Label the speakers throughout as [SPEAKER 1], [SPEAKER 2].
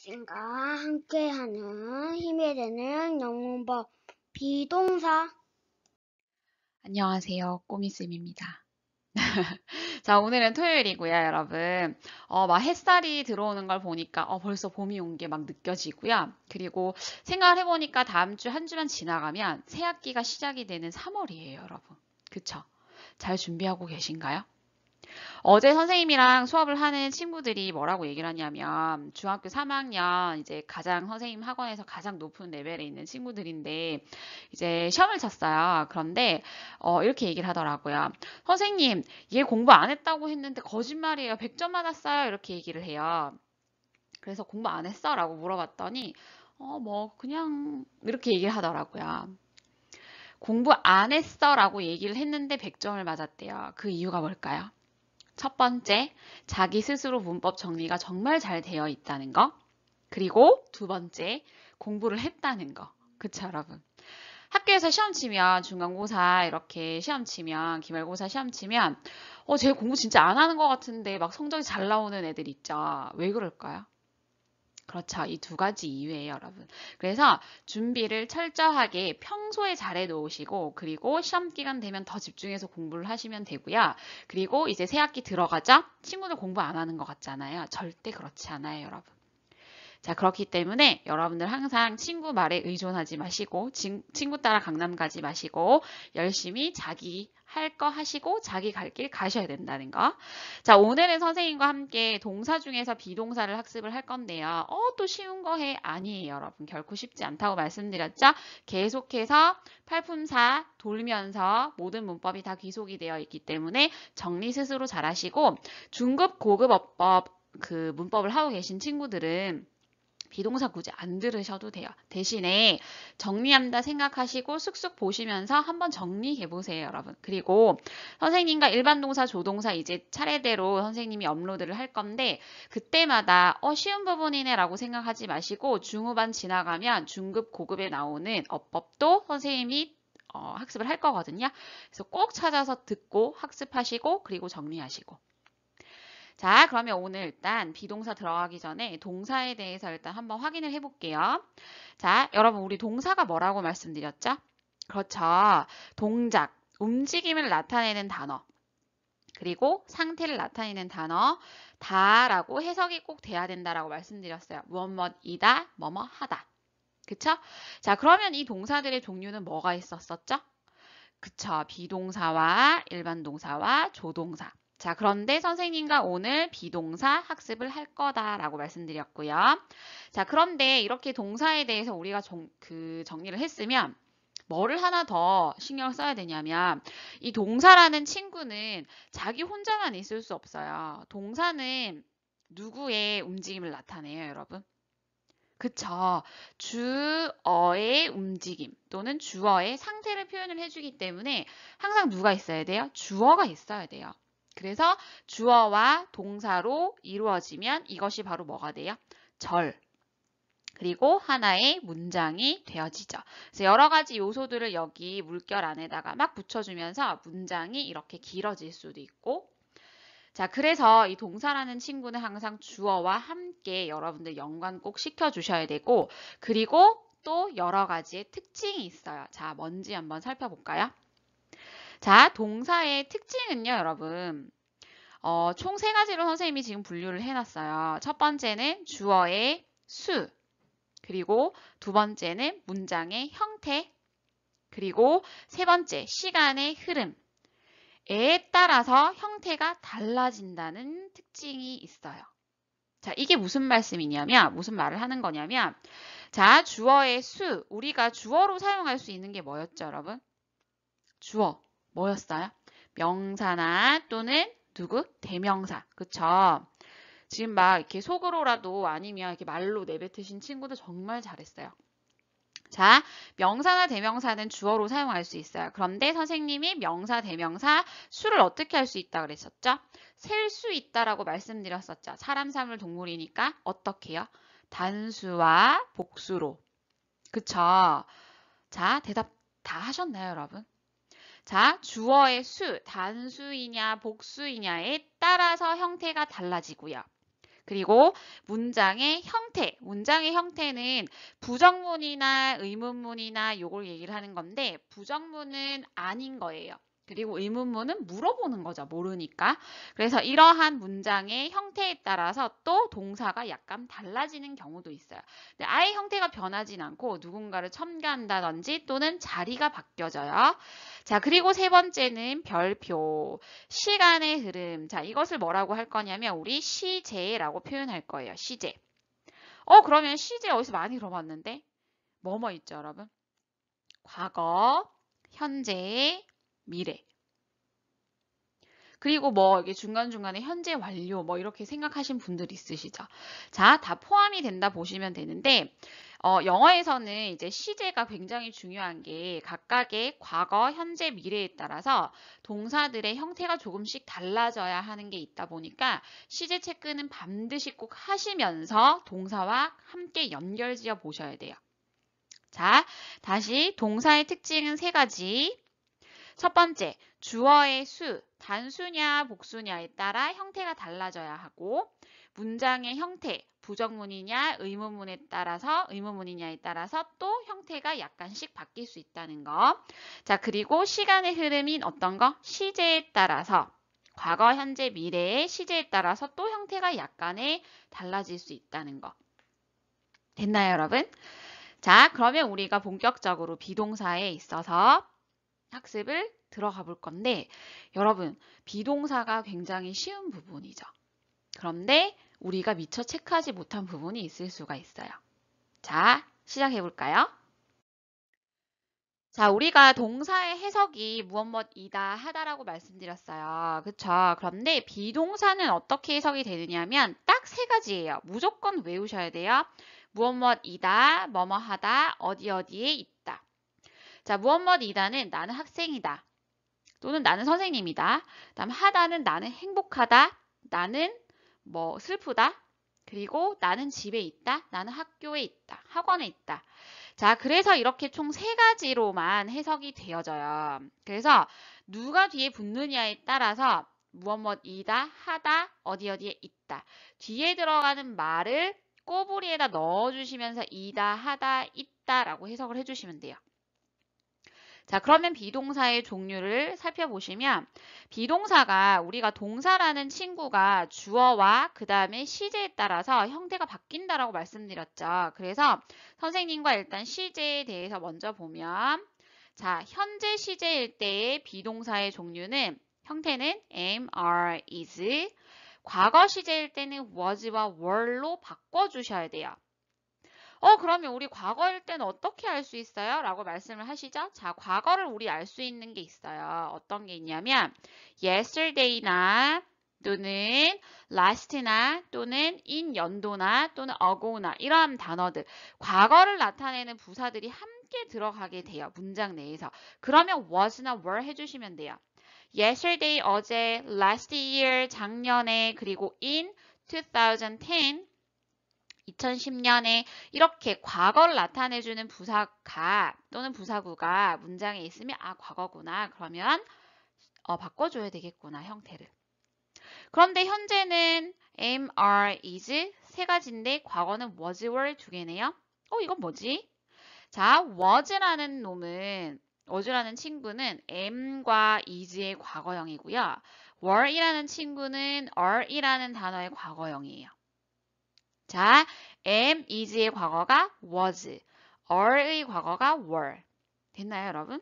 [SPEAKER 1] 당신과 함께하는 힘이 되는 영문법 비동사.
[SPEAKER 2] 안녕하세요. 꼬미쌤입니다. 자, 오늘은 토요일이고요, 여러분. 막 햇살이 들어오는 걸 보니까 벌써 봄이 온 게 막 느껴지고요. 그리고 생각을 해보니까 다음 주 한 주만 지나가면 새 학기가 시작이 되는 3월이에요, 여러분. 그쵸? 잘 준비하고 계신가요? 어제 선생님이랑 수업을 하는 친구들이 뭐라고 얘기를 하냐면 중학교 3학년 이제 가장 선생님 학원에서 가장 높은 레벨에 있는 친구들인데 이제 시험을 쳤어요. 그런데 이렇게 얘기를 하더라고요. 선생님, 얘 공부 안 했다고 했는데 거짓말이에요. 100점 맞았어요. 이렇게 얘기를 해요. 그래서 공부 안 했어? 라고 물어봤더니 뭐 그냥 이렇게 얘기를 하더라고요. 공부 안 했어? 라고 얘기를 했는데 100점을 맞았대요. 그 이유가 뭘까요? 첫 번째, 자기 스스로 문법 정리가 정말 잘 되어 있다는 거. 그리고 두 번째, 공부를 했다는 거. 그쵸, 여러분? 학교에서 시험 치면, 중간고사 이렇게 시험 치면, 기말고사 시험 치면, 쟤 공부 진짜 안 하는 것 같은데 막 성적이 잘 나오는 애들 있죠. 왜 그럴까요? 그렇죠. 이 두 가지 이유예요, 여러분. 그래서 준비를 철저하게 평소에 잘해 놓으시고, 그리고 시험 기간 되면 더 집중해서 공부를 하시면 되고요. 그리고 이제 새 학기 들어가자? 친구들 공부 안 하는 것 같잖아요. 절대 그렇지 않아요, 여러분. 자, 그렇기 때문에 여러분들 항상 친구 말에 의존하지 마시고, 친구 따라 강남 가지 마시고, 열심히 자기 할 거 하시고, 자기 갈 길 가셔야 된다는 거. 자, 오늘은 선생님과 함께 동사 중에서 비동사를 학습을 할 건데요. 또 쉬운 거 해? 아니에요, 여러분. 결코 쉽지 않다고 말씀드렸죠? 계속해서 팔품사 돌면서 모든 문법이 다 귀속이 되어 있기 때문에 정리 스스로 잘하시고, 중급, 고급 어법, 그 문법을 하고 계신 친구들은 비동사 굳이 안 들으셔도 돼요. 대신에 정리한다 생각하시고 쑥쑥 보시면서 한번 정리해 보세요, 여러분. 그리고 선생님과 일반 동사, 조동사 이제 차례대로 선생님이 업로드를 할 건데 그때마다 쉬운 부분이네 라고 생각하지 마시고 중후반 지나가면 중급, 고급에 나오는 어법도 선생님이 학습을 할 거거든요. 그래서 꼭 찾아서 듣고 학습하시고 그리고 정리하시고. 자, 그러면 오늘 일단 비동사 들어가기 전에 동사에 대해서 일단 한번 확인을 해볼게요. 자, 여러분 우리 동사가 뭐라고 말씀드렸죠? 그렇죠. 동작, 움직임을 나타내는 단어, 그리고 상태를 나타내는 단어, 다라고 해석이 꼭 돼야 된다라고 말씀드렸어요. 무엇이다, 뭐뭐 하다. 그쵸? 자, 그러면 이 동사들의 종류는 뭐가 있었었죠? 그쵸. 비동사와 일반 동사와 조동사. 자, 그런데 선생님과 오늘 비동사 학습을 할 거다라고 말씀드렸고요. 자, 그런데 이렇게 동사에 대해서 우리가 정리를 했으면 뭐를 하나 더 신경 써야 되냐면 이 동사라는 친구는 자기 혼자만 있을 수 없어요. 동사는 누구의 움직임을 나타내요, 여러분? 그쵸. 주어의 움직임 또는 주어의 상태를 표현을 해주기 때문에 항상 누가 있어야 돼요? 주어가 있어야 돼요. 그래서 주어와 동사로 이루어지면 이것이 바로 뭐가 돼요? 절. 그리고 하나의 문장이 되어지죠. 그래서 여러 가지 요소들을 여기 물결 안에다가 막 붙여주면서 문장이 이렇게 길어질 수도 있고 자, 그래서 이 동사라는 친구는 항상 주어와 함께 여러분들 연관 꼭 시켜주셔야 되고, 그리고 또 여러 가지의 특징이 있어요. 자, 뭔지 한번 살펴볼까요? 자, 동사의 특징은요, 여러분. 총 세 가지로 선생님이 지금 분류를 해놨어요. 첫 번째는 주어의 수, 그리고 두 번째는 문장의 형태, 그리고 세 번째 시간의 흐름. 에 따라서 형태가 달라진다는 특징이 있어요. 자, 이게 무슨 말씀이냐면, 무슨 말을 하는 거냐면, 자, 주어의 수, 우리가 주어로 사용할 수 있는 게 뭐였죠, 여러분? 주어, 뭐였어요? 명사나 또는 누구? 대명사, 그쵸? 지금 막 이렇게 속으로라도 아니면 이렇게 말로 내뱉으신 친구들 정말 잘했어요. 자, 명사나 대명사는 주어로 사용할 수 있어요. 그런데 선생님이 명사, 대명사, 수를 어떻게 할 수 있다 그랬었죠? 셀 수 있다라고 말씀드렸었죠. 사람, 사물, 동물이니까 어떻게 해요? 단수와 복수로. 그쵸? 자, 대답 다 하셨나요, 여러분? 자, 주어의 수, 단수이냐, 복수이냐에 따라서 형태가 달라지고요. 그리고 문장의 형태. 문장의 형태는 부정문이나 의문문이나 요걸 얘기를 하는 건데 부정문은 아닌 거예요. 그리고 의문문은 물어보는 거죠. 모르니까. 그래서 이러한 문장의 형태에 따라서 또 동사가 약간 달라지는 경우도 있어요. 근데 아예 형태가 변하진 않고 누군가를 첨가한다든지 또는 자리가 바뀌어져요. 자, 그리고 세 번째는 별표. 시간의 흐름. 자, 이것을 뭐라고 할 거냐면 우리 시제라고 표현할 거예요. 시제. 그러면 시제 어디서 많이 들어봤는데? 뭐뭐 있죠, 여러분? 과거, 현재, 미래. 그리고 뭐 이게 중간중간에 현재 완료 뭐 이렇게 생각하신 분들 있으시죠? 자, 다 포함이 된다 보시면 되는데 영어에서는 이제 시제가 굉장히 중요한 게 각각의 과거, 현재, 미래에 따라서 동사들의 형태가 조금씩 달라져야 하는 게 있다 보니까 시제 체크는 반드시 꼭 하시면서 동사와 함께 연결지어 보셔야 돼요. 자, 다시 동사의 특징은 세 가지. 첫 번째, 주어의 수, 단수냐 복수냐에 따라 형태가 달라져야 하고 문장의 형태, 부정문이냐 의문문이냐에 따라서 또 형태가 약간씩 바뀔 수 있다는 거. 자, 그리고 시간의 흐름인 어떤 거? 시제에 따라서 과거, 현재, 미래의 시제에 따라서 또 형태가 약간의 달라질 수 있다는 거. 됐나요, 여러분? 자, 그러면 우리가 본격적으로 비동사에 있어서 학습을 들어가 볼 건데 여러분 비동사가 굉장히 쉬운 부분이죠. 그런데 우리가 미처 체크하지 못한 부분이 있을 수가 있어요. 자, 시작해 볼까요? 자, 우리가 동사의 해석이 무엇이다 하다라고 말씀드렸어요. 그쵸? 그런데 비동사는 어떻게 해석이 되느냐면 딱 세 가지예요. 무조건 외우셔야 돼요. 무엇이다, 뭐뭐하다, 어디에 있다. 자, 무엇이다는 나는 학생이다. 또는 나는 선생님이다. 다음 하다는 나는 행복하다. 나는 뭐 슬프다. 그리고 나는 집에 있다. 나는 학교에 있다. 학원에 있다. 자, 그래서 이렇게 총 세 가지로만 해석이 되어져요. 그래서 누가 뒤에 붙느냐에 따라서 무엇이다, 하다, 어디에 있다. 뒤에 들어가는 말을 꼬부리에다 넣어주시면서 이다, 하다, 있다라고 해석을 해주시면 돼요. 자, 그러면 비동사의 종류를 살펴보시면 비동사가 우리가 동사라는 친구가 주어와 그 다음에 시제에 따라서 형태가 바뀐다라고 말씀드렸죠. 그래서 선생님과 일단 시제에 대해서 먼저 보면 자, 현재 시제일 때의 비동사의 종류는 형태는 am, are, is 과거 시제일 때는 was와 were로 바꿔주셔야 돼요. 그러면 우리 과거일 때는 어떻게 알 수 있어요? 라고 말씀을 하시죠. 자, 과거를 우리 알 수 있는 게 있어요. 어떤 게 있냐면 yesterday나 또는 last나 또는 in 연도나 또는 ago나 이러한 단어들 과거를 나타내는 부사들이 함께 들어가게 돼요. 문장 내에서. 그러면 was나 were 해주시면 돼요. yesterday 어제, last year 작년에 그리고 in 2010 2010년에 이렇게 과거를 나타내주는 부사가 또는 부사구가 문장에 있으면 아 과거구나 그러면 바꿔줘야 되겠구나 형태를. 그런데 현재는 am, are, is 세 가지인데 과거는 was, were 두 개네요. 이건 뭐지? 자, was라는 친구는 am과 is의 과거형이고요. were이라는 친구는 are이라는 단어의 과거형이에요. 자, am, is의 과거가 was, are의 과거가 were. 됐나요, 여러분?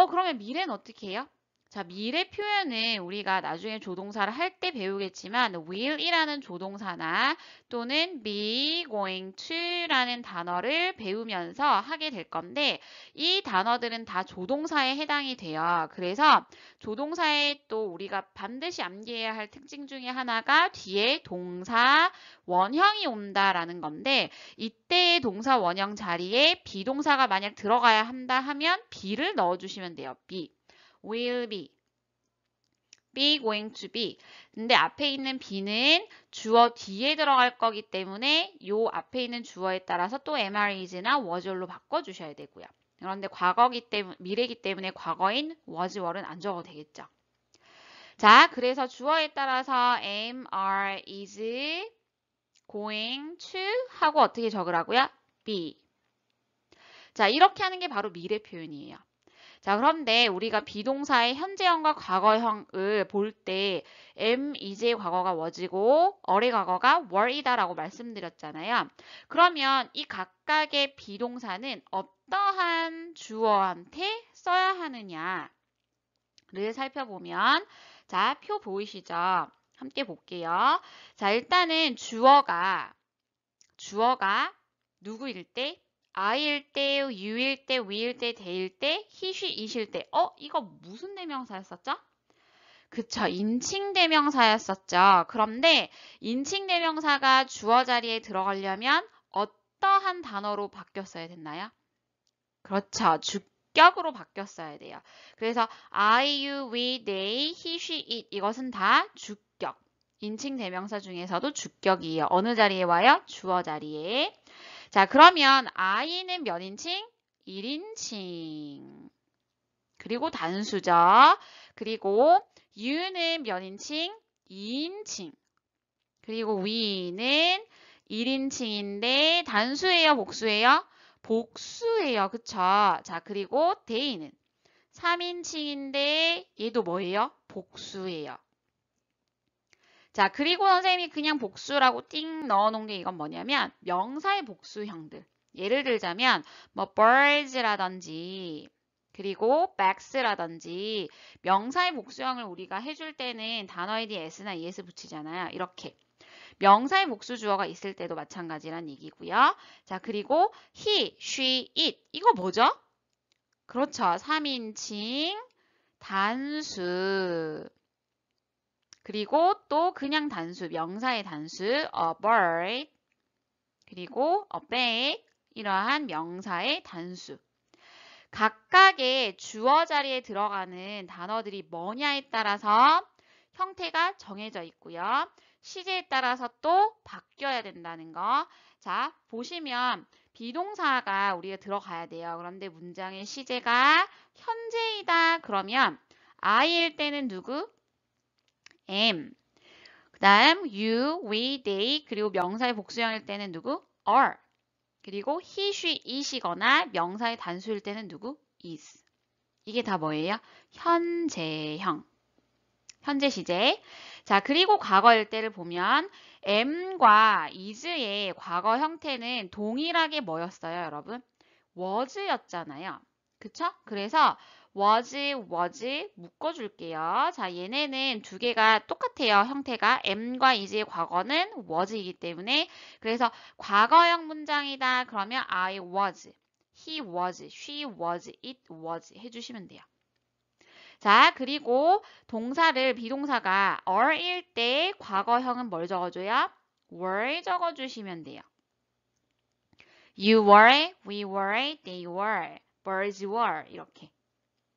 [SPEAKER 2] 그러면 미래는 어떻게 해요? 자, 미래 표현은 우리가 나중에 조동사를 할 때 배우겠지만 will이라는 조동사나 또는 be, going to라는 단어를 배우면서 하게 될 건데 이 단어들은 다 조동사에 해당이 돼요. 그래서 조동사에 또 우리가 반드시 암기해야 할 특징 중에 하나가 뒤에 동사 원형이 온다라는 건데 이때의 동사 원형 자리에 비동사가 만약 들어가야 한다 하면 be를 넣어주시면 돼요. be. will be going to be. 근데 앞에 있는 be는 주어 뒤에 들어갈 거기 때문에 요 앞에 있는 주어에 따라서 또 am, are, is나 was로 바꿔주셔야 되고요. 그런데 미래이기 때문에 과거인 was, were는 안 적어도 되겠죠. 자, 그래서 주어에 따라서 am, are, is going to 하고 어떻게 적으라고요? be. 자, 이렇게 하는 게 바로 미래 표현이에요. 자, 그런데 우리가 비동사의 현재형과 과거형을 볼 때 am, is의 과거가 was이고 어의 과거가 were이다라고 말씀드렸잖아요. 그러면 이 각각의 비동사는 어떠한 주어한테 써야 하느냐를 살펴보면 자, 표 보이시죠? 함께 볼게요. 자, 일단은 주어가 누구일 때? I일 때, you일 때, we일 때, they일 때, he, she, it일 때. 이거 무슨 대명사였었죠? 그쵸, 인칭 대명사였었죠. 그런데 인칭 대명사가 주어 자리에 들어가려면 어떠한 단어로 바뀌었어야 됐나요? 그렇죠, 주격으로 바뀌었어야 돼요. 그래서 I, you, we, they, he, she, it 이것은 다 주격. 인칭 대명사 중에서도 주격이에요. 어느 자리에 와요? 주어 자리에. 자, 그러면 I는 몇 인칭? 1인칭. 그리고 단수죠. 그리고 You는 몇 인칭? 2인칭. 그리고 we는 1인칭인데 단수예요, 복수예요? 복수예요. 그쵸? 자, 그리고 they는 3인칭인데 얘도 뭐예요? 복수예요. 자, 그리고 선생님이 그냥 복수라고 띵 넣어놓은 게 이건 뭐냐면 명사의 복수형들. 예를 들자면 뭐 birds라든지 그리고 bags라든지 명사의 복수형을 우리가 해줄 때는 단어에 뒤에 s나 es 붙이잖아요. 이렇게. 명사의 복수 주어가 있을 때도 마찬가지란 얘기고요. 자, 그리고 he, she, it. 이거 뭐죠? 그렇죠. 3인칭 단수. 그리고 또 그냥 단수, 명사의 단수, a bird, 그리고 a bag, 이러한 명사의 단수. 각각의 주어 자리에 들어가는 단어들이 뭐냐에 따라서 형태가 정해져 있고요. 시제에 따라서 또 바뀌어야 된다는 거. 자, 보시면 비동사가 우리가 들어가야 돼요. 그런데 문장의 시제가 현재이다. 그러면 I일 때는 누구? am. 그 다음 you, we, they 그리고 명사의 복수형일 때는 누구? are. 그리고 he, she, it이거나 명사의 단수일 때는 누구? is. 이게 다 뭐예요? 현재형. 현재 시제. 자, 그리고 과거일 때를 보면 am과 is의 과거 형태는 동일하게 뭐였어요, 여러분? was였잖아요. 그쵸? 그래서 was 묶어줄게요. 자, 얘네는 두 개가 똑같아요. 형태가 am과 is의 과거는 was이기 때문에 그래서 과거형 문장이다. 그러면 I was, he was, she was, it was 해주시면 돼요. 자, 그리고 동사를 비동사가 are일 때 과거형은 뭘 적어줘요? were 적어주시면 돼요. You were, we were, they were, birds were 이렇게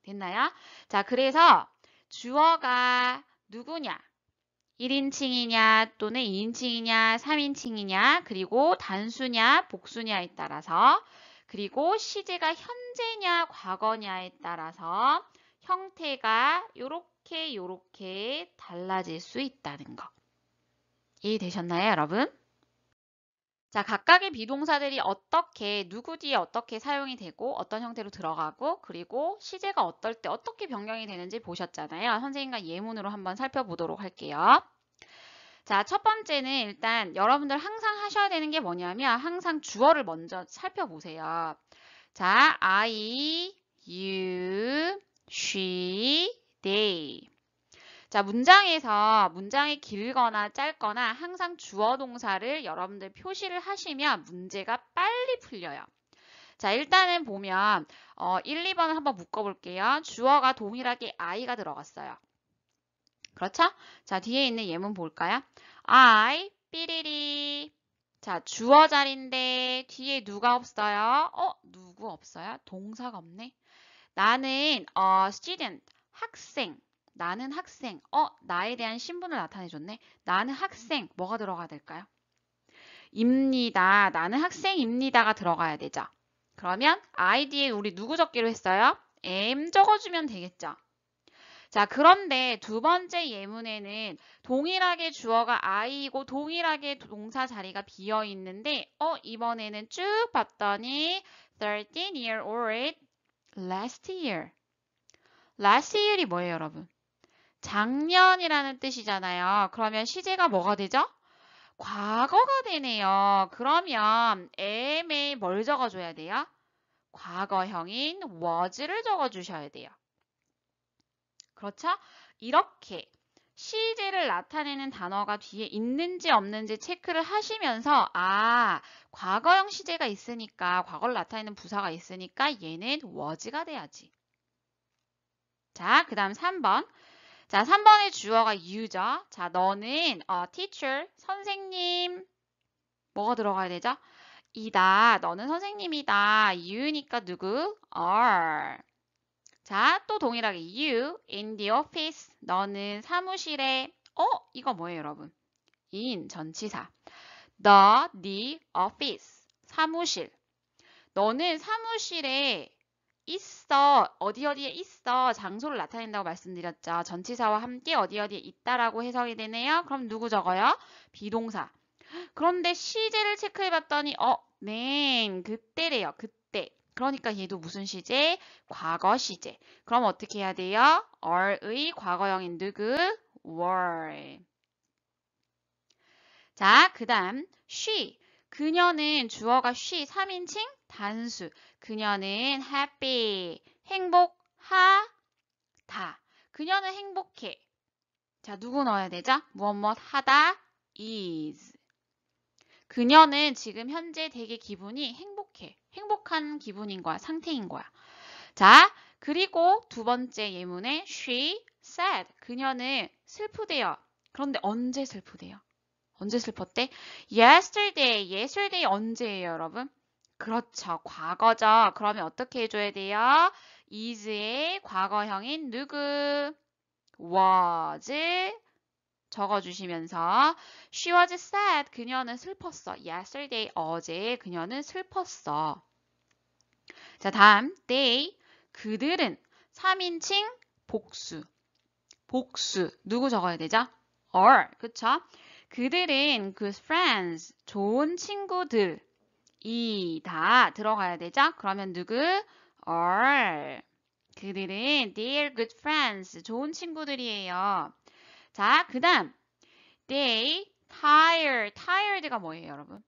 [SPEAKER 2] 됐나요? 자, 그래서 주어가 누구냐? 1인칭이냐 또는 2인칭이냐 3인칭이냐 그리고 단수냐 복수냐에 따라서 그리고 시제가 현재냐 과거냐에 따라서 형태가 요렇게 달라질 수 있다는 거. 이해되셨나요, 여러분? 자, 각각의 비동사들이 어떻게, 누구 뒤에 어떻게 사용이 되고 어떤 형태로 들어가고 그리고 시제가 어떨 때 어떻게 변경이 되는지 보셨잖아요. 선생님과 예문으로 한번 살펴보도록 할게요. 자, 첫 번째는 일단 여러분들 항상 하셔야 되는 게 뭐냐면 항상 주어를 먼저 살펴보세요. 자, I, you, she, they. 자, 문장이 길거나 짧거나 항상 주어 동사를 여러분들 표시를 하시면 문제가 빨리 풀려요. 자, 일단은 보면 1, 2번을 한번 묶어볼게요. 주어가 동일하게 I가 들어갔어요. 그렇죠? 자, 뒤에 있는 예문 볼까요? I, 삐리리. 자, 주어 자리인데 뒤에 누가 없어요? 누구 없어요? 동사가 없네. 나는 student, 학생. 나는 학생. 나에 대한 신분을 나타내줬네. 나는 학생. 뭐가 들어가야 될까요? 입니다. 나는 학생입니다가 들어가야 되죠. 그러면 아이디에 우리 누구 적기로 했어요? am 적어주면 되겠죠. 자, 그런데 두 번째 예문에는 동일하게 주어가 I이고 동일하게 동사 자리가 비어 있는데 이번에는 쭉 봤더니 13year old last year. last year이 뭐예요, 여러분? 작년이라는 뜻이잖아요. 그러면 시제가 뭐가 되죠? 과거가 되네요. 그러면 am에 뭘 적어줘야 돼요? 과거형인 was를 적어주셔야 돼요. 그렇죠? 이렇게 시제를 나타내는 단어가 뒤에 있는지 없는지 체크를 하시면서 과거형 시제가 있으니까 과거를 나타내는 부사가 있으니까 얘는 was가 돼야지. 자, 그 다음 3번. 자, 3번의 주어가 you죠. 자, 너는 teacher, 선생님. 뭐가 들어가야 되죠? 이다. 너는 선생님이다. you니까 누구? are. 자, 또 동일하게 you in the office. 너는 사무실에. 이거 뭐예요, 여러분? in 전치사. the office. 사무실. 너는 사무실에 있어. 어디에 있어. 장소를 나타낸다고 말씀드렸죠. 전치사와 함께 어디에 있다라고 해석이 되네요. 그럼 누구 적어요? 비동사. 그런데 시제를 체크해봤더니 네, 그때래요. 그때. 그러니까 얘도 무슨 시제? 과거 시제. 그럼 어떻게 해야 돼요? are의 과거형인 누구? were. 자, 그 다음 she. 그녀는 주어가 she 3인칭 단수. 그녀는 happy. 행복하다. 그녀는 행복해. 자, 누구 넣어야 되죠? 무엇 하다 is. 그녀는 지금 현재 되게 기분이 행복해. 행복한 기분인 거야. 상태인 거야. 자, 그리고 두 번째 예문에 she sad. 그녀는 슬프대요. 그런데 언제 슬프대요? 언제 슬펐대? yesterday. yesterday 언제예요, 여러분? 그렇죠. 과거죠. 그러면 어떻게 해줘야 돼요? is의 과거형인 누구? was 적어주시면서 she was sad. 그녀는 슬펐어. yesterday. 어제 그녀는 슬펐어. 자, 다음 they. 그들은 3인칭 복수. 복수. 누구 적어야 되죠? are. 그쵸? 그들은 good friends. 좋은 친구들. 이 다 들어가야 되죠? 그러면 누구? are. 그들은 they're good friends. 좋은 친구들이에요. 자, 그 다음 they tired. tired가 뭐예요, 여러분?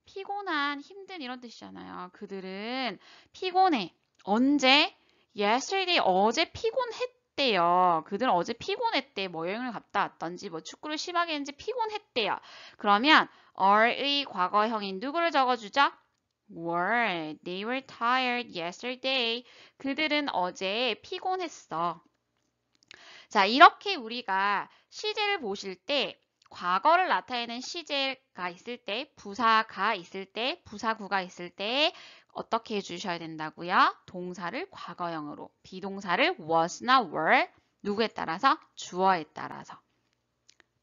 [SPEAKER 2] 피곤한, 힘든 이런 뜻이잖아요. 그들은 피곤해. 언제? yesterday. 어제 피곤했대요. 그들은 어제 피곤했대. 뭐 여행을 갔다 왔던지 뭐 축구를 심하게 했는지 피곤했대요. 그러면 are의 과거형인 누구를 적어주죠? were. They were tired yesterday. 그들은 어제 피곤했어. 자, 이렇게 우리가 시제를 보실 때 과거를 나타내는 시제가 있을 때, 부사가 있을 때, 부사구가 있을 때 어떻게 해주셔야 된다고요? 동사를 과거형으로, 비동사를 was나 were, 누구에 따라서? 주어에 따라서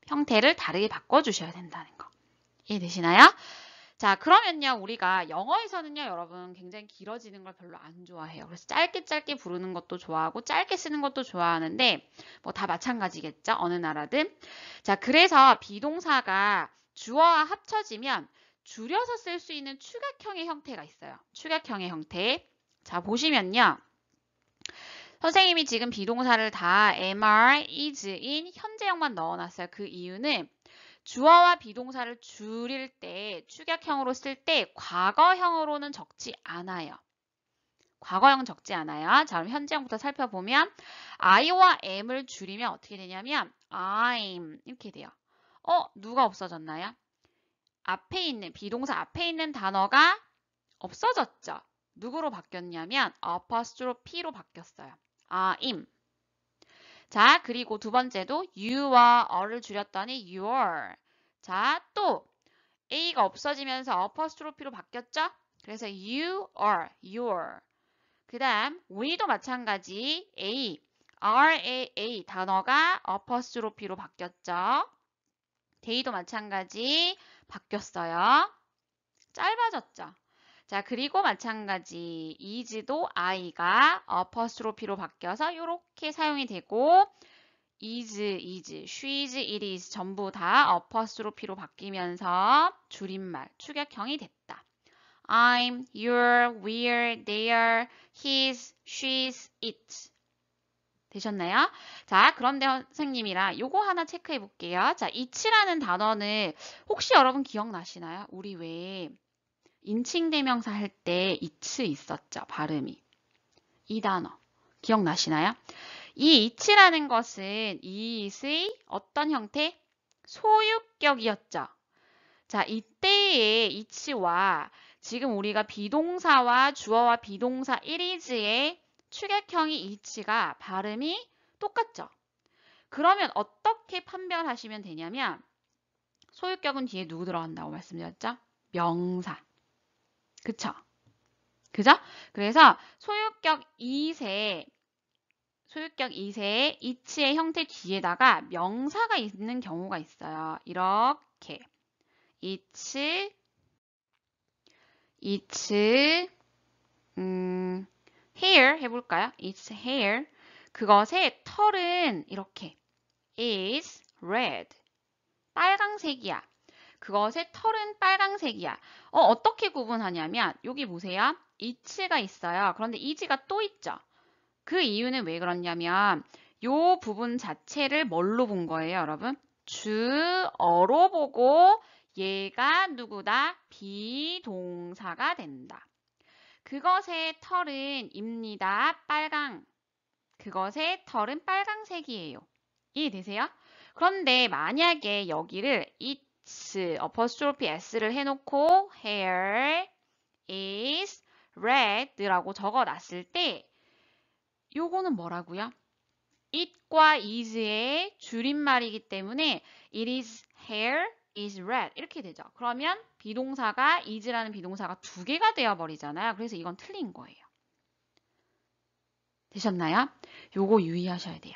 [SPEAKER 2] 형태를 다르게 바꿔주셔야 된다는 거. 이해되시나요? 자, 그러면요, 우리가 영어에서는요, 여러분 굉장히 길어지는 걸 별로 안 좋아해요. 그래서 짧게 부르는 것도 좋아하고 짧게 쓰는 것도 좋아하는데 뭐 다 마찬가지겠죠? 어느 나라든. 자, 그래서 비동사가 주어와 합쳐지면 줄여서 쓸 수 있는 축약형의 형태가 있어요. 축약형의 형태. 자, 보시면요. 선생님이 지금 비동사를 다 MR, is인 현재형만 넣어놨어요. 그 이유는 주어와 비동사를 줄일 때, 축약형으로 쓸 때 과거형으로는 적지 않아요. 과거형 적지 않아요. 자, 그럼 현재형부터 살펴보면 I와 M을 줄이면 어떻게 되냐면 I'm 이렇게 돼요. 누가 없어졌나요? 앞에 있는, 비동사 앞에 있는 단어가 없어졌죠. 누구로 바뀌었냐면 apostrophe로 바뀌었어요. I'm. 자, 그리고 두 번째도 you와 어를 줄였더니 your. 자, 또 a가 없어지면서 apostrophe로 바뀌었죠? 그래서 you are, your. 그 다음 we도 마찬가지 a 단어가 apostrophe로 바뀌었죠? they도 마찬가지 바뀌었어요. 짧아졌죠? 자, 그리고 마찬가지 is도 I가 apostrophe로 바뀌어서 이렇게 사용이 되고 is, she's, it is 전부 다 어퍼스트로피로 바뀌면서 줄임말, 축약형이 됐다. I'm, you're, we're, they're, his, she's, it. 되셨나요? 자, 그런데 선생님이랑 요거 하나 체크해 볼게요. 자, it라는 단어는 혹시 여러분 기억나시나요? 우리 왜 인칭대명사 할 때 it 있었죠, 발음이. 이 단어 기억나시나요? 이 it라는 것은 it의 어떤 형태? 소유격이었죠. 자, 이때의 it와 지금 우리가 비동사와 주어와 비동사 itis의 축약형이 it가 발음이 똑같죠. 그러면 어떻게 판별하시면 되냐면 소유격은 뒤에 누구 들어간다고 말씀드렸죠? 명사. 그쵸? 그죠? 그래서 소유격 it의 it의 형태 뒤에다가 명사가 있는 경우가 있어요. 이렇게 it's hair 해볼까요? It's hair. 그것의 털은 이렇게 is red. 빨강색이야. 그것의 털은 빨강색이야. 어떻게 구분하냐면 여기 보세요. it가 있어요. 그런데 is가 또 있죠. 그 이유는 왜 그러냐면 요 부분 자체를 뭘로 본 거예요, 여러분? 주어로 보고 얘가 누구다? 비동사가 된다. 그것의 털은 입니다. 빨강. 그것의 털은 빨강색이에요. 이해되세요? 그런데 만약에 여기를 it's, apostrophe s를 해놓고 hair is red라고 적어놨을 때 요거는 뭐라고요? it과 is의 줄임말이기 때문에 it is hair is red 이렇게 되죠. 그러면 비동사가 is라는 비동사가 두 개가 되어버리잖아요. 그래서 이건 틀린 거예요. 되셨나요? 요거 유의하셔야 돼요.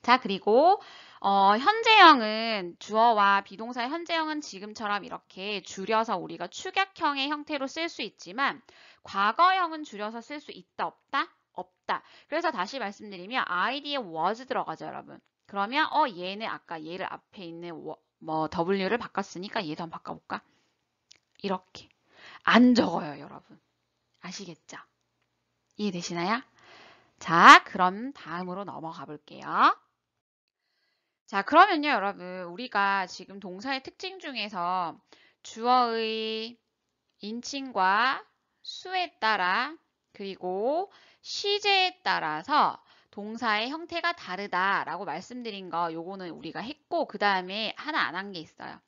[SPEAKER 2] 자, 그리고 현재형은 주어와 비동사의 현재형은 지금처럼 이렇게 줄여서 우리가 축약형의 형태로 쓸 수 있지만 과거형은 줄여서 쓸 수 있다, 없다? 없다. 그래서 다시 말씀드리면 id에 was 들어가죠, 여러분. 그러면 얘는 아까 얘를 앞에 있는 w를 바꿨으니까 얘도 한번 바꿔볼까? 이렇게. 안 적어요, 여러분. 아시겠죠? 이해되시나요? 자, 그럼 다음으로 넘어가 볼게요. 자, 그러면요, 여러분. 우리가 지금 동사의 특징 중에서 주어의 인칭과 수에 따라 그리고 시제에 따라서 동사의 형태가 다르다라고 말씀드린 거 요거는 우리가 했고 그 다음에 하나 안 한 게 있어요.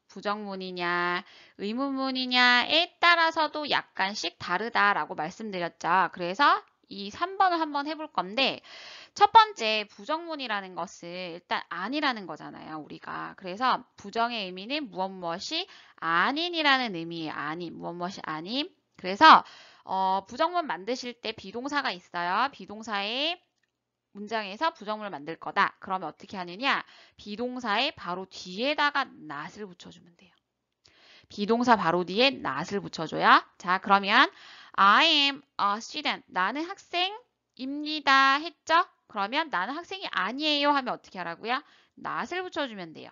[SPEAKER 2] 부정문이냐 의문문이냐에 따라서도 약간씩 다르다라고 말씀드렸죠. 그래서 이 3번을 한번 해볼 건데 첫 번째 부정문이라는 것은 일단 아니라는 거잖아요. 우리가. 그래서 부정의 의미는 무엇이 아닌이라는 의미예요. 아님, 무엇이 아님. 그래서 부정문 만드실 때 비동사가 있어요. 비동사의 문장에서 부정문을 만들 거다. 그러면 어떻게 하느냐? 비동사의 바로 뒤에다가 not을 붙여주면 돼요. 비동사 바로 뒤에 not을 붙여줘요. 자, 그러면 I am a student. 나는 학생입니다. 했죠? 그러면 나는 학생이 아니에요 하면 어떻게 하라고요? not을 붙여주면 돼요.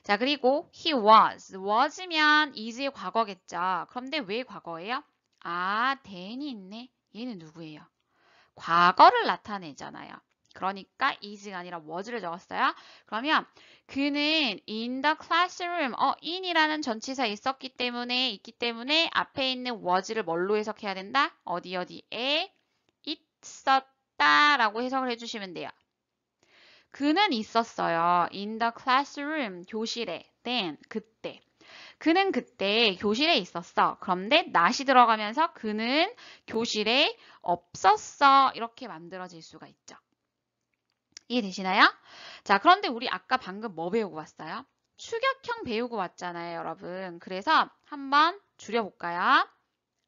[SPEAKER 2] 자, 그리고 he was면 is의 과거겠죠. 그런데 왜 과거예요? 아, then이 있네. 얘는 누구예요? 과거를 나타내잖아요. 그러니까 is가 아니라 was를 적었어요. 그러면 그는 in the classroom, in이라는 전치사 있기 때문에 앞에 있는 was를 뭘로 해석해야 된다? 어디에 있었다라고 해석을 해주시면 돼요. 그는 있었어요. in the classroom, 교실에. then, 그때. 그는 그때 교실에 있었어. 그런데 not이 들어가면서 그는 교실에 없었어. 이렇게 만들어질 수가 있죠. 이해되시나요? 자, 그런데 우리 아까 방금 뭐 배우고 왔어요? 축약형 배우고 왔잖아요, 여러분. 그래서 한번 줄여볼까요?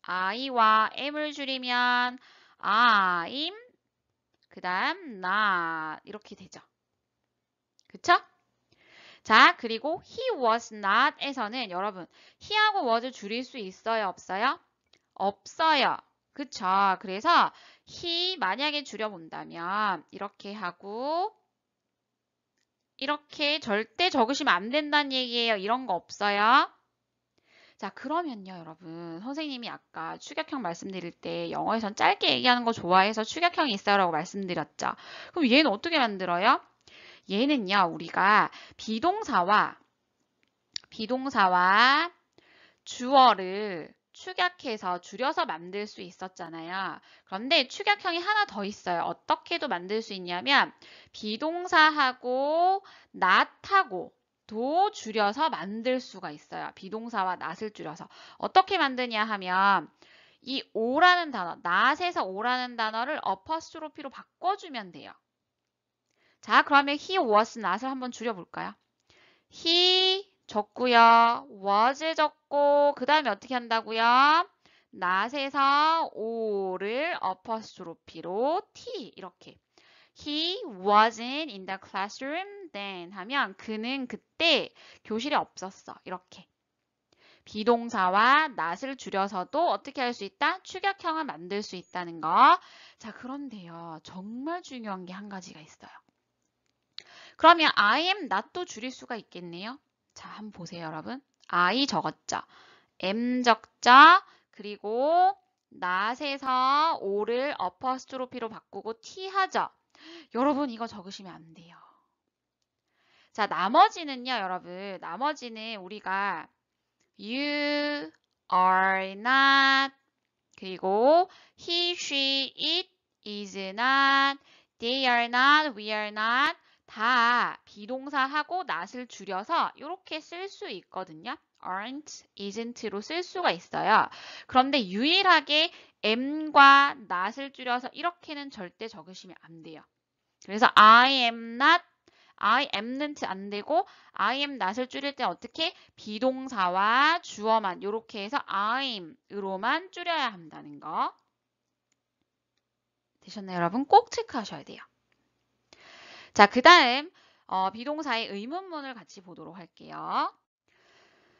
[SPEAKER 2] I와 M을 줄이면 I'm, 그 다음 not 이렇게 되죠. 그쵸? 자, 그리고 he was not에서는 여러분 he하고 was 줄일 수 있어요? 없어요? 없어요. 그쵸? 그래서 he 만약에 줄여본다면 이렇게 하고 이렇게 절대 적으시면 안 된다는 얘기예요. 이런 거 없어요. 자, 그러면요, 여러분. 선생님이 아까 축약형 말씀드릴 때 영어에선 짧게 얘기하는 거 좋아해서 축약형이 있어요라고 말씀드렸죠. 그럼 얘는 어떻게 만들어요? 얘는요, 우리가 비동사와 주어를 축약해서 줄여서 만들 수 있었잖아요. 그런데 축약형이 하나 더 있어요. 어떻게도 만들 수 있냐면 비동사하고 not하고 도 줄여서 만들 수가 있어요. 비동사와 not을 줄여서. 어떻게 만드냐 하면 이 o라는 단어, not에서 o라는 단어를 어퍼스트로피로 바꿔주면 돼요. 자, 그러면 he was not을 한번 줄여볼까요? he 적고요. was 적고 그 다음에 어떻게 한다고요? not에서 o를 어퍼스트로피로 t 이렇게 He wasn't in the classroom then 하면 그는 그때 교실에 없었어. 이렇게. 비동사와 not을 줄여서도 어떻게 할 수 있다? 축약형을 만들 수 있다는 거. 자, 그런데요. 정말 중요한 게 한 가지가 있어요. 그러면 I am not도 줄일 수가 있겠네요. 자, 한번 보세요, 여러분. I 적었죠. M 적죠. 그리고 not에서 o를 어퍼스트로피로 바꾸고 t 하죠. 여러분 이거 적으시면 안 돼요. 자, 나머지는요, 여러분. 나머지는 우리가 you are not 그리고 he, she, it is not they are not, we are not 다 비동사하고 not을 줄여서 이렇게 쓸 수 있거든요. aren't, isn't로 쓸 수가 있어요. 그런데 유일하게 am과 not을 줄여서 이렇게는 절대 적으시면 안 돼요. 그래서 I am not, I amn't 안 되고 I am not을 줄일 때 어떻게? 비동사와 주어만 이렇게 해서 I'm으로만 줄여야 한다는 거. 되셨나요, 여러분? 꼭 체크하셔야 돼요. 자, 그 다음 비동사의 의문문을 같이 보도록 할게요.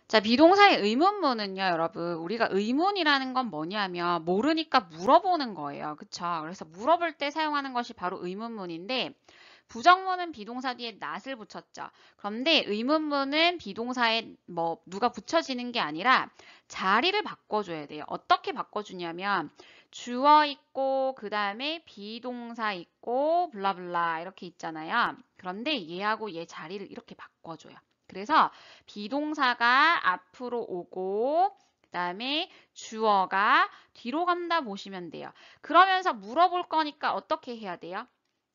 [SPEAKER 2] 자, 비동사의 의문문은요, 여러분, 우리가 의문이라는 건 뭐냐면 모르니까 물어보는 거예요. 그쵸? 그래서 물어볼 때 사용하는 것이 바로 의문문인데 부정문은 비동사 뒤에 not을 붙였죠. 그런데 의문문은 비동사에 뭐 누가 붙여지는 게 아니라 자리를 바꿔줘야 돼요. 어떻게 바꿔주냐면 주어 있고 그 다음에 비동사 있고 블라블라 이렇게 있잖아요. 그런데 얘하고 얘 자리를 이렇게 바꿔줘요. 그래서 비동사가 앞으로 오고 그 다음에 주어가 뒤로 간다 보시면 돼요. 그러면서 물어볼 거니까 어떻게 해야 돼요?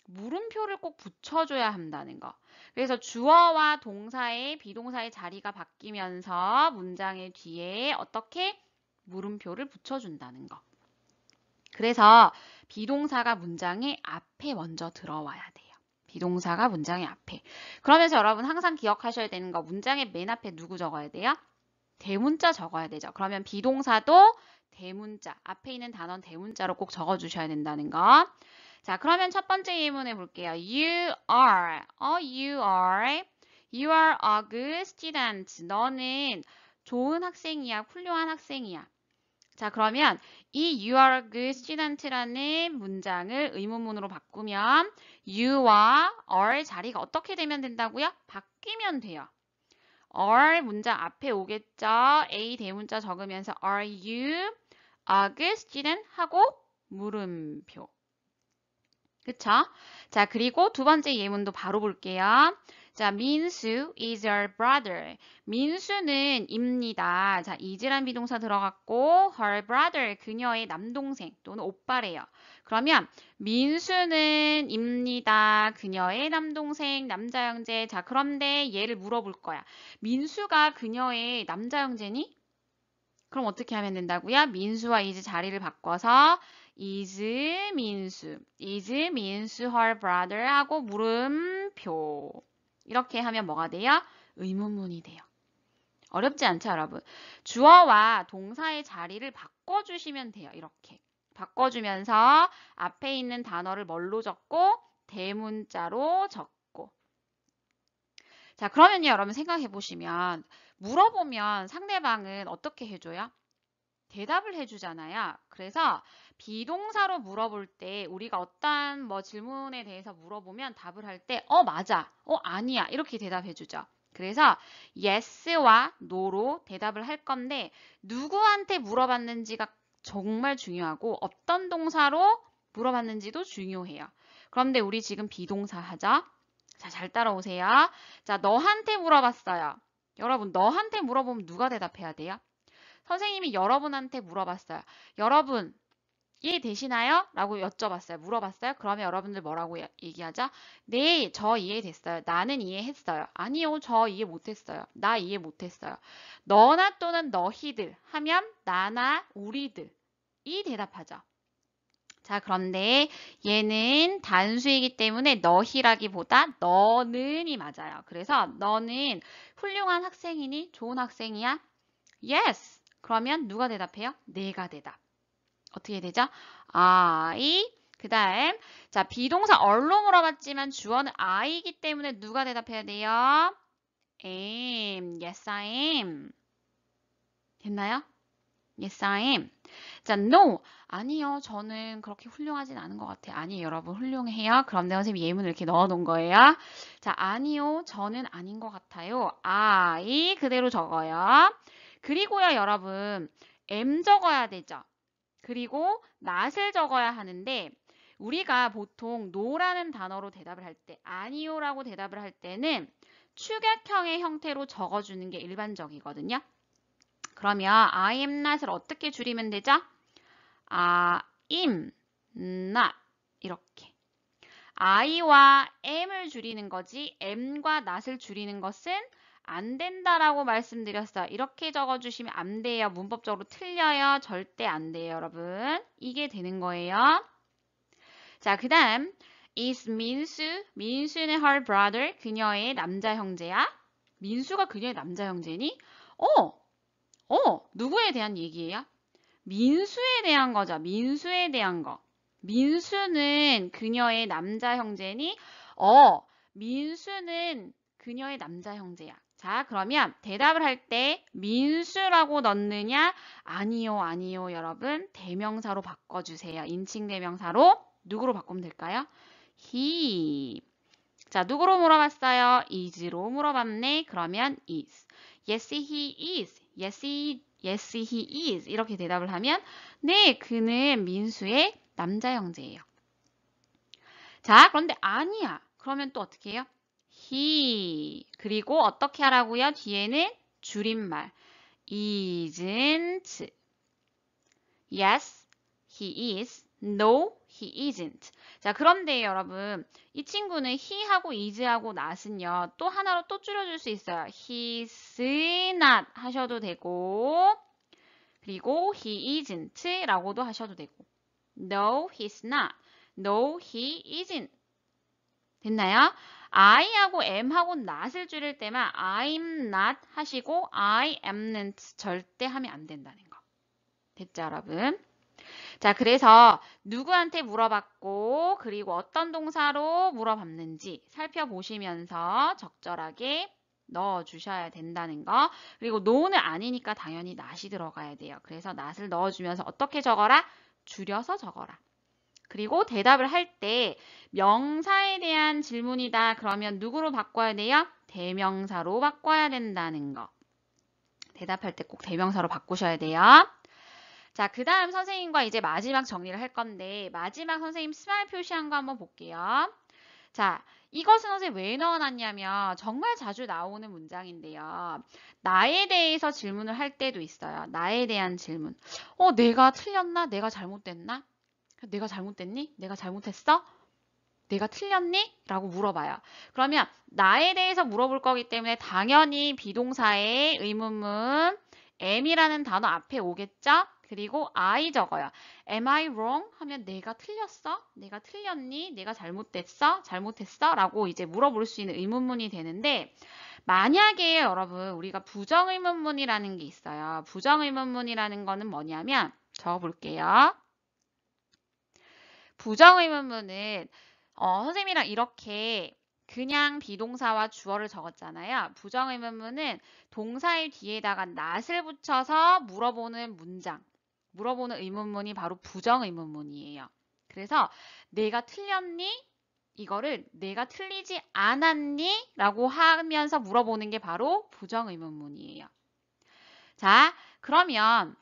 [SPEAKER 2] 물음표를 꼭 붙여줘야 한다는 거. 그래서 주어와 동사의 비동사의 자리가 바뀌면서 문장의 뒤에 어떻게 물음표를 붙여준다는 거. 그래서 비동사가 문장의 앞에 먼저 들어와야 돼요. 비동사가 문장의 앞에. 그러면서 여러분 항상 기억하셔야 되는 거 문장의 맨 앞에 누구 적어야 돼요? 대문자 적어야 되죠. 그러면 비동사도 대문자, 앞에 있는 단어는 대문자로 꼭 적어주셔야 된다는 거. 자, 그러면 첫 번째 예문해 볼게요. You are a good student. 너는 좋은 학생이야, 훌륭한 학생이야. 자, 그러면 이 you are a good student라는 문장을 의문문으로 바꾸면 you와 are 자리가 어떻게 되면 된다고요? 바뀌면 돼요. are 문장 앞에 오겠죠. A 대문자 적으면서 are you a good student 하고 물음표. 그쵸? 자, 그리고 두 번째 예문도 바로 볼게요. 자, 민수 is your brother. 민수는 입니다. 자, is란 비동사 들어갔고 her brother, 그녀의 남동생 또는 오빠래요. 그러면 민수는 입니다. 그녀의 남동생, 남자 형제. 자, 그런데 얘를 물어볼 거야. 민수가 그녀의 남자 형제니? 그럼 어떻게 하면 된다고요? 민수와 is 자리를 바꿔서 is 민수 her brother 하고 물음표. 이렇게 하면 뭐가 돼요? 의문문이 돼요. 어렵지 않죠, 여러분? 주어와 동사의 자리를 바꿔주시면 돼요. 이렇게. 바꿔주면서 앞에 있는 단어를 뭘로 적고 대문자로 적고. 자, 그러면요, 여러분 생각해 보시면 물어보면 상대방은 어떻게 해줘요? 대답을 해주잖아요. 그래서 비동사로 물어볼 때 우리가 어떠한 뭐 질문에 대해서 물어보면 답을 할 때 맞아, 아니야 이렇게 대답해주죠. 그래서 yes와 no로 대답을 할 건데 누구한테 물어봤는지가 정말 중요하고 어떤 동사로 물어봤는지도 중요해요. 그런데 우리 지금 비동사 하자. 자, 잘 따라오세요. 자, 너한테 물어봤어요. 여러분, 너한테 물어보면 누가 대답해야 돼요? 선생님이 여러분한테 물어봤어요. 여러분, 이해되시나요? 라고 여쭤봤어요. 물어봤어요. 그러면 여러분들 뭐라고 얘기하죠? 네, 저 이해됐어요. 나는 이해했어요. 아니요, 저 이해 못했어요. 나 이해 못했어요. 너나 또는 너희들 하면 나나 우리들 이 대답하죠. 자, 그런데 얘는 단수이기 때문에 너희라기보다 너는이 맞아요. 그래서 너는 훌륭한 학생이니? 좋은 학생이야? Yes. 그러면 누가 대답해요? 내가 대답. 어떻게 되죠? I. 그 다음 자 비동사 얼로 물어봤지만 주어는 I이기 때문에 누가 대답해야 돼요? am. Yes, I am. 됐나요? Yes, I am. 자, no. 아니요. 저는 그렇게 훌륭하진 않은 것 같아요. 아니에요. 여러분 훌륭해요. 그럼 내 선생님이 예문을 이렇게 넣어놓은 거예요. 자, 아니요. 저는 아닌 것 같아요. I 그대로 적어요. 그리고요, 여러분 am 적어야 되죠. 그리고 not을 적어야 하는데 우리가 보통 no라는 단어로 대답을 할 때 아니요라고 대답을 할 때는 축약형의 형태로 적어주는 게 일반적이거든요. 그러면 I am not을 어떻게 줄이면 되죠? I'm not 이렇게 I와 am을 줄이는 거지 am과 not을 줄이는 것은 안 된다라고 말씀드렸어요. 이렇게 적어주시면 안 돼요. 문법적으로 틀려요. 절대 안 돼요, 여러분. 이게 되는 거예요. 자, 그 다음 is 민수. 민수는 her brother. 그녀의 남자 형제야. 민수가 그녀의 남자 형제니? 누구에 대한 얘기예요? 민수에 대한 거죠. 민수에 대한 거. 민수는 그녀의 남자 형제니? 민수는 그녀의 남자 형제야. 자, 그러면 대답을 할 때 민수라고 넣느냐? 아니요, 아니요, 여러분. 대명사로 바꿔주세요. 인칭 대명사로 누구로 바꾸면 될까요? he. 자, 누구로 물어봤어요? is로 물어봤네. 그러면 is. Yes, he is. Yes, he is. 이렇게 대답을 하면 네, 그는 민수의 남자 형제예요. 자, 그런데 아니야. 그러면 또 어떻게 해요? he. 그리고 어떻게 하라고요? 뒤에는 줄임말. isn't. Yes, he is. No, he isn't. 자, 그런데 여러분, 이 친구는 he하고 is하고 not은요, 또 하나로 또 줄여줄 수 있어요. he's not 하셔도 되고, 그리고 he isn't 라고도 하셔도 되고, no, he's not. No, he isn't. 됐나요? I하고 am하고 not을 줄일 때만 I'm not 하시고 I amn't 절대 하면 안 된다는 거. 됐죠, 여러분? 자, 그래서 누구한테 물어봤고 그리고 어떤 동사로 물어봤는지 살펴보시면서 적절하게 넣어주셔야 된다는 거. 그리고 no는 아니니까 당연히 not이 들어가야 돼요. 그래서 not을 넣어주면서 어떻게 적어라? 줄여서 적어라. 그리고 대답을 할 때 명사에 대한 질문이다. 그러면 누구로 바꿔야 돼요? 대명사로 바꿔야 된다는 거. 대답할 때 꼭 대명사로 바꾸셔야 돼요. 자, 그 다음 선생님과 이제 마지막 정리를 할 건데 마지막 선생님 스마일 표시한 거 한번 볼게요. 자, 이것은 선생님 왜 넣어놨냐면 정말 자주 나오는 문장인데요. 나에 대해서 질문을 할 때도 있어요. 나에 대한 질문. 내가 틀렸나? 내가 잘못됐나? 내가 잘못됐니? 내가 잘못했어? 내가 틀렸니? 라고 물어봐요. 그러면 나에 대해서 물어볼 거기 때문에 당연히 비동사의 의문문 am이라는 단어 앞에 오겠죠? 그리고 I 적어요. Am I wrong? 하면 내가 틀렸어? 내가 틀렸니? 내가 잘못됐어? 잘못했어? 라고 이제 물어볼 수 있는 의문문이 되는데 만약에 여러분 우리가 부정의문문이라는 게 있어요. 부정의문문이라는 거는 뭐냐면 적어볼게요. 부정의문문은 선생님이랑 이렇게 그냥 비동사와 주어를 적었잖아요. 부정의문문은 동사의 뒤에다가 not을 붙여서 물어보는 문장. 물어보는 의문문이 바로 부정의문문이에요. 그래서 내가 틀렸니? 이거를 내가 틀리지 않았니? 라고 하면서 물어보는 게 바로 부정의문문이에요. 자, 그러면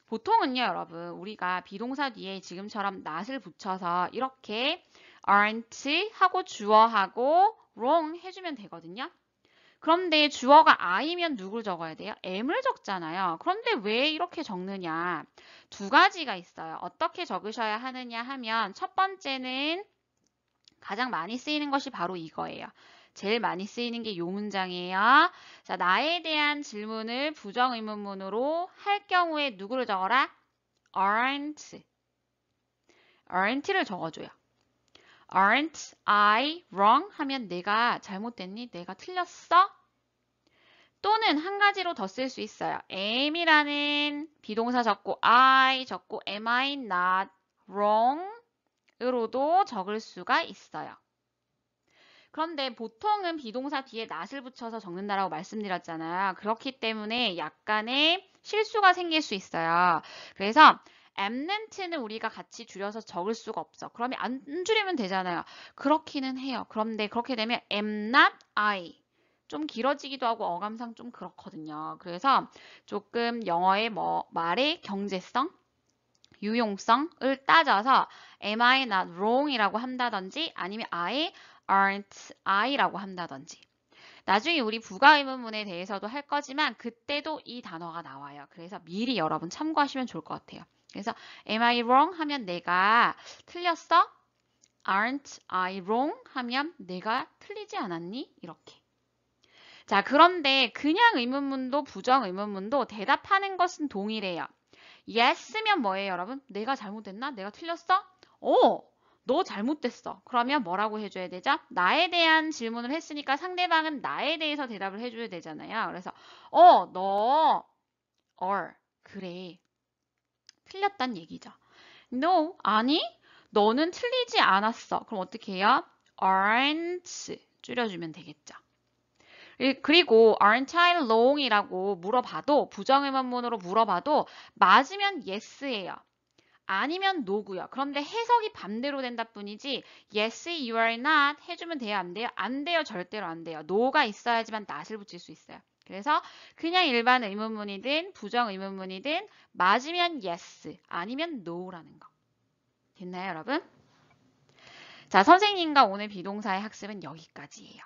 [SPEAKER 2] 보통은요, 여러분, 우리가 비동사 뒤에 지금처럼 not을 붙여서 이렇게 aren't 하고 주어하고 wrong 해주면 되거든요. 그런데 주어가 I면 누굴 적어야 돼요? M을 적잖아요. 그런데 왜 이렇게 적느냐? 두 가지가 있어요. 어떻게 적으셔야 하느냐 하면 첫 번째는 가장 많이 쓰이는 것이 바로 이거예요. 제일 많이 쓰이는 게 이 문장이에요. 자, 나에 대한 질문을 부정의문문으로 할 경우에 누구를 적어라? aren't. aren't를 적어줘요. aren't I wrong? 하면 내가 잘못됐니? 내가 틀렸어? 또는 한 가지로 더 쓸 수 있어요. am이라는 비동사 적고 I 적고 am I not wrong? 으로도 적을 수가 있어요. 그런데 보통은 비동사 뒤에 not을 붙여서 적는다라고 말씀드렸잖아요. 그렇기 때문에 약간의 실수가 생길 수 있어요. 그래서 amn't는 우리가 같이 줄여서 적을 수가 없어. 그러면 안 줄이면 되잖아요. 그렇기는 해요. 그런데 그렇게 되면 am not I. 좀 길어지기도 하고 어감상 좀 그렇거든요. 그래서 조금 영어의 말의 경제성, 유용성을 따져서 am I not wrong 이라고 한다든지 아니면 I aren't I라고 한다든지. 나중에 우리 부가의문문에 대해서도 할 거지만 그때도 이 단어가 나와요. 그래서 미리 여러분 참고하시면 좋을 것 같아요. 그래서 am I wrong 하면 내가 틀렸어? aren't I wrong 하면 내가 틀리지 않았니? 이렇게. 자, 그런데 그냥 의문문도 부정의문문도 대답하는 것은 동일해요. yes면 뭐예요, 여러분? 내가 잘못됐나? 내가 틀렸어? 너 잘못됐어. 그러면 뭐라고 해줘야 되죠? 나에 대한 질문을 했으니까 상대방은 나에 대해서 대답을 해줘야 되잖아요. 그래서 너 그래. 틀렸단 얘기죠. No, 아니, 너는 틀리지 않았어. 그럼 어떻게 해요? aren't 줄여주면 되겠죠. 그리고 aren't I wrong이라고 물어봐도 부정의문문으로 물어봐도 맞으면 yes예요. 아니면 no고요. 그런데 해석이 반대로 된다 뿐이지 yes, you are not 해주면 돼요? 안 돼요? 안 돼요. 절대로 안 돼요. no가 있어야지만 not을 붙일 수 있어요. 그래서 그냥 일반 의문문이든 부정의문문이든 맞으면 yes, 아니면 no라는 거. 됐나요, 여러분? 자, 선생님과 오늘 비동사의 학습은 여기까지예요.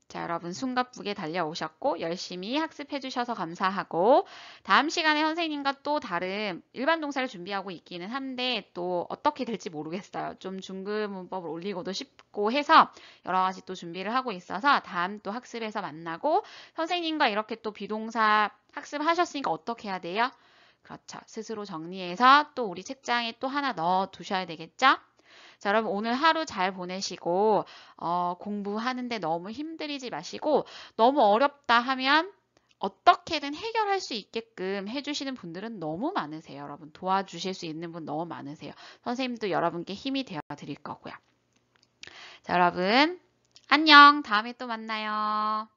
[SPEAKER 2] 자, 여러분 숨가쁘게 달려오셨고 열심히 학습해 주셔서 감사하고 다음 시간에 선생님과 또 다른 일반 동사를 준비하고 있기는 한데 또 어떻게 될지 모르겠어요. 좀 중급 문법을 올리고도 싶고 해서 여러 가지 또 준비를 하고 있어서 다음 또 학습에서 만나고 선생님과 이렇게 또 비동사 학습하셨으니까 어떻게 해야 돼요? 그렇죠. 스스로 정리해서 또 우리 책장에 또 하나 넣어 두셔야 되겠죠? 자, 여러분 오늘 하루 잘 보내시고 공부하는데 너무 힘들이지 마시고 너무 어렵다 하면 어떻게든 해결할 수 있게끔 해주시는 분들은 너무 많으세요. 여러분 도와주실 수 있는 분 너무 많으세요. 선생님도 여러분께 힘이 되어 드릴 거고요. 자, 여러분 안녕. 다음에 또 만나요.